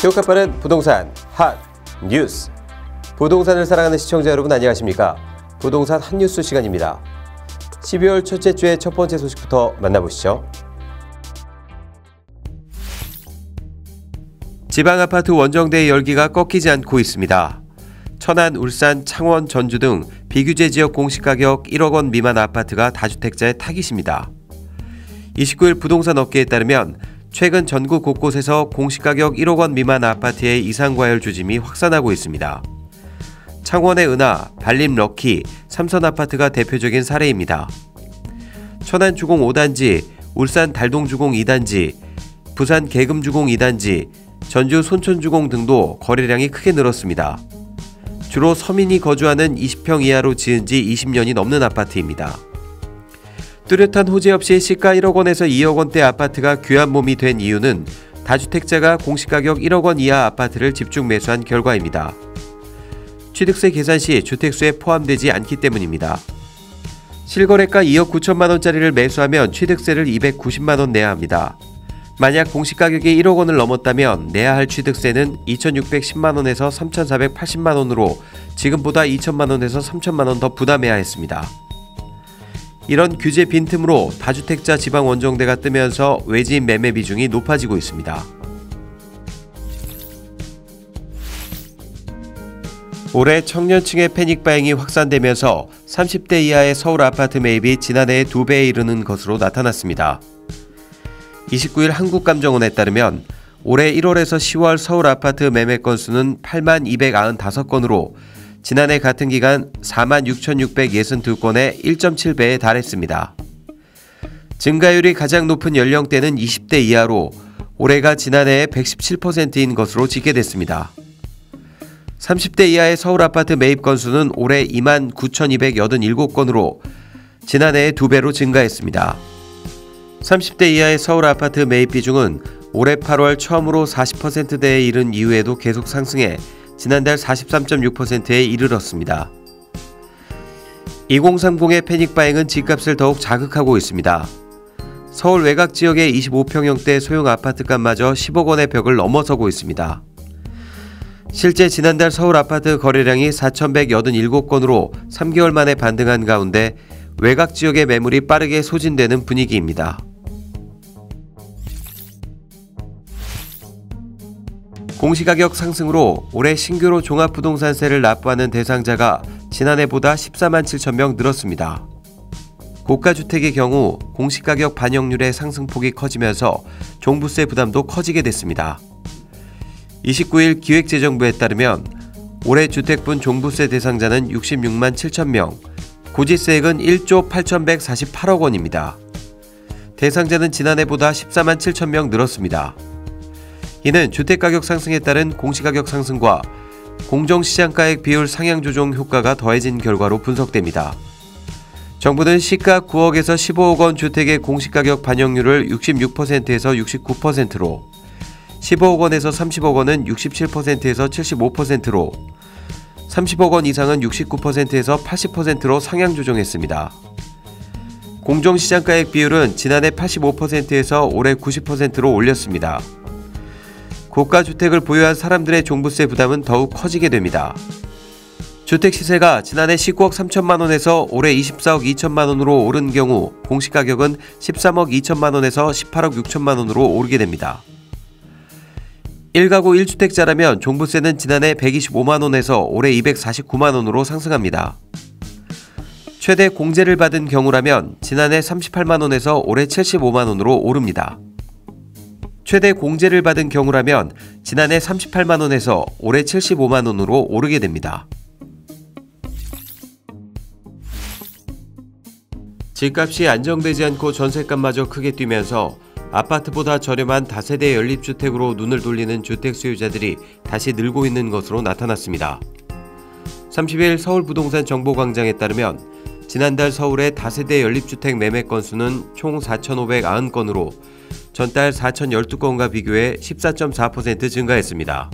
효과 빠른 부동산 핫 뉴스. 부동산을 사랑하는 시청자 여러분 안녕하십니까? 부동산 핫 뉴스 시간입니다. 12월 첫째 주의 첫 번째 소식부터 만나보시죠. 지방 아파트 원정대의 열기가 꺾이지 않고 있습니다. 천안, 울산, 창원, 전주 등 비규제 지역 공시가격 1억 원 미만 아파트가 다주택자의 타깃입니다. 29일 부동산 업계에 따르면 최근 전국 곳곳에서 공시가격 1억 원 미만 아파트의 이상과열 조짐이 확산하고 있습니다. 창원의 은하, 발림 럭키, 삼선아파트가 대표적인 사례입니다. 천안 주공 5단지, 울산 달동 주공 2단지, 부산 계금 주공 2단지, 전주 손촌 주공 등도 거래량이 크게 늘었습니다. 주로 서민이 거주하는 20평 이하로 지은 지 20년이 넘는 아파트입니다. 뚜렷한 호재 없이 시가 1억 원에서 2억 원대 아파트가 귀한 몸이 된 이유는 다주택자가 공시가격 1억 원 이하 아파트를 집중 매수한 결과입니다. 취득세 계산 시 주택수에 포함되지 않기 때문입니다. 실거래가 2억 9천만 원짜리를 매수하면 취득세를 290만 원 내야 합니다. 만약 공시가격이 1억 원을 넘었다면 내야 할 취득세는 2,610만 원에서 3,480만 원으로 지금보다 2천만 원에서 3천만 원 더 부담해야 했습니다. 이런 규제 빈틈으로 다주택자 지방 원정대가 뜨면서 외지인 매매 비중이 높아지고 있습니다. 올해 청년층의 패닉 바잉이 확산되면서 30대 이하의 서울 아파트 매입이 지난해의 2배에 이르는 것으로 나타났습니다. 29일 한국감정원에 따르면 올해 1월에서 10월 서울 아파트 매매 건수는 8만 295건으로 지난해 같은 기간 4만 6,662건의 1.7배에 달했습니다. 증가율이 가장 높은 연령대는 20대 이하로 올해가 지난해의 117%인 것으로 집계됐습니다. 30대 이하의 서울 아파트 매입 건수는 올해 2만 9,287건으로 지난해의 2배로 증가했습니다. 30대 이하의 서울 아파트 매입 비중은 올해 8월 처음으로 40%대에 이른 이후에도 계속 상승해 지난달 43.6%에 이르렀습니다. 2030의 패닉바잉은 집값을 더욱 자극하고 있습니다. 서울 외곽 지역의 25평형대 소형 아파트값마저 10억 원의 벽을 넘어서고 있습니다. 실제 지난달 서울 아파트 거래량이 4,187건으로 3개월 만에 반등한 가운데 외곽 지역의 매물이 빠르게 소진되는 분위기입니다. 공시가격 상승으로 올해 신규로 종합부동산세를 납부하는 대상자가 지난해보다 14만 7천 명 늘었습니다. 고가주택의 경우 공시가격 반영률의 상승폭이 커지면서 종부세 부담도 커지게 됐습니다. 29일 기획재정부에 따르면 올해 주택분 종부세 대상자는 66만 7천 명, 고지세액은 1조 8,148억 원입니다. 대상자는 지난해보다 14만 7천 명 늘었습니다. 이는 주택가격 상승에 따른 공시가격 상승과 공정시장가액 비율 상향 조정 효과가 더해진 결과로 분석됩니다. 정부는 시가 9억에서 15억 원 주택의 공시가격 반영률을 66%에서 69%로, 15억 원에서 30억 원은 67%에서 75%로, 30억 원 이상은 69%에서 80%로 상향 조정했습니다. 공정시장가액 비율은 지난해 85%에서 올해 90%로 올렸습니다. 고가주택을 보유한 사람들의 종부세 부담은 더욱 커지게 됩니다. 주택 시세가 지난해 19억 3천만 원에서 올해 24억 2천만 원으로 오른 경우 공시가격은 13억 2천만 원에서 18억 6천만 원으로 오르게 됩니다. 1가구 1주택자라면 종부세는 지난해 125만 원에서 올해 249만 원으로 상승합니다. 최대 공제를 받은 경우라면 지난해 38만 원에서 올해 75만 원으로 오릅니다. 최대 공제를 받은 경우라면 지난해 38만 원에서 올해 75만 원으로 오르게 됩니다. 집값이 안정되지 않고 전셋값마저 크게 뛰면서 아파트보다 저렴한 다세대 연립주택으로 눈을 돌리는 주택 수요자들이 다시 늘고 있는 것으로 나타났습니다. 30일 서울부동산 정보광장에 따르면 지난달 서울의 다세대 연립주택 매매 건수는 총 4,590건으로 전달 4,012건과 비교해 14.4% 증가했습니다.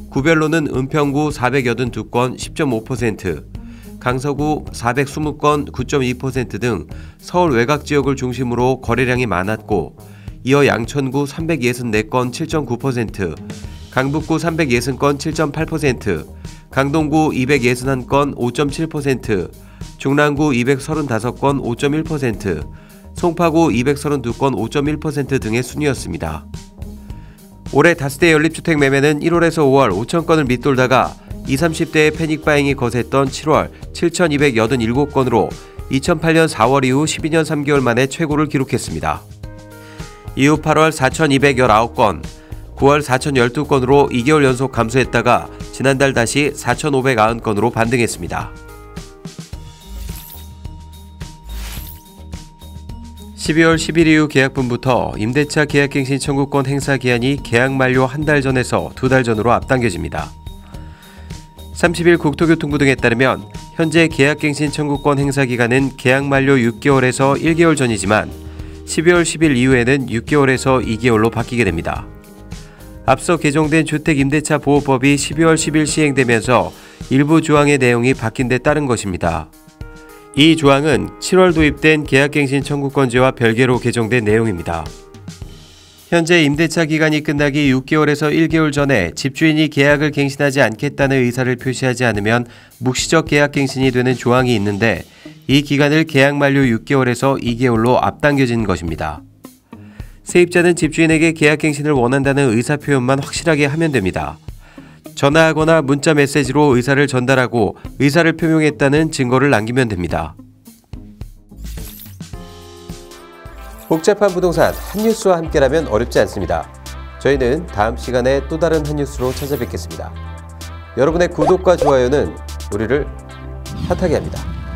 구별로는 은평구 482건 10.5%, 강서구 420건 9.2% 등 서울 외곽 지역을 중심으로 거래량이 많았고, 이어 양천구 364건 7.9%, 강북구 360건 7.8%, 강동구 261건 5.7%, 중랑구 235건 5.1%, 송파구 232건 5.1% 등의 순이었습니다. 올해 다세대 연립주택 매매는 1월에서 5월 5,000건을 밑돌다가 20, 30대의 패닉바잉이 거셌던 7월 7,287건으로 2008년 4월 이후 12년 3개월 만에 최고를 기록했습니다. 이후 8월 4,219건, 9월 4,012건으로 2개월 연속 감소했다가 지난달 다시 4,590건으로 반등했습니다. 12월 10일 이후 계약분부터 임대차 계약갱신 청구권 행사 기한이 계약 만료 한 달 전에서 2달 전으로 앞당겨집니다. 30일 국토교통부 등에 따르면 현재 계약갱신 청구권 행사 기간은 계약 만료 6개월에서 1개월 전이지만 12월 10일 이후에는 6개월에서 2개월로 바뀌게 됩니다. 앞서 개정된 주택임대차보호법이 12월 10일 시행되면서 일부 조항의 내용이 바뀐 데 따른 것입니다. 이 조항은 7월 도입된 계약갱신 청구권제와 별개로 개정된 내용입니다. 현재 임대차 기간이 끝나기 6개월에서 1개월 전에 집주인이 계약을 갱신하지 않겠다는 의사를 표시하지 않으면 묵시적 계약갱신이 되는 조항이 있는데 이 기간을 계약 만료 6개월에서 2개월로 앞당겨진 것입니다. 세입자는 집주인에게 계약갱신을 원한다는 의사표현만 확실하게 하면 됩니다. 전화하거나 문자 메시지로 의사를 전달하고 의사를 표명했다는 증거를 남기면 됩니다. 복잡한 부동산 한뉴스와 함께라면 어렵지 않습니다. 저희는 다음 시간에 또 다른 한뉴스로 찾아뵙겠습니다. 여러분의 구독과 좋아요는 우리를 핫하게 합니다.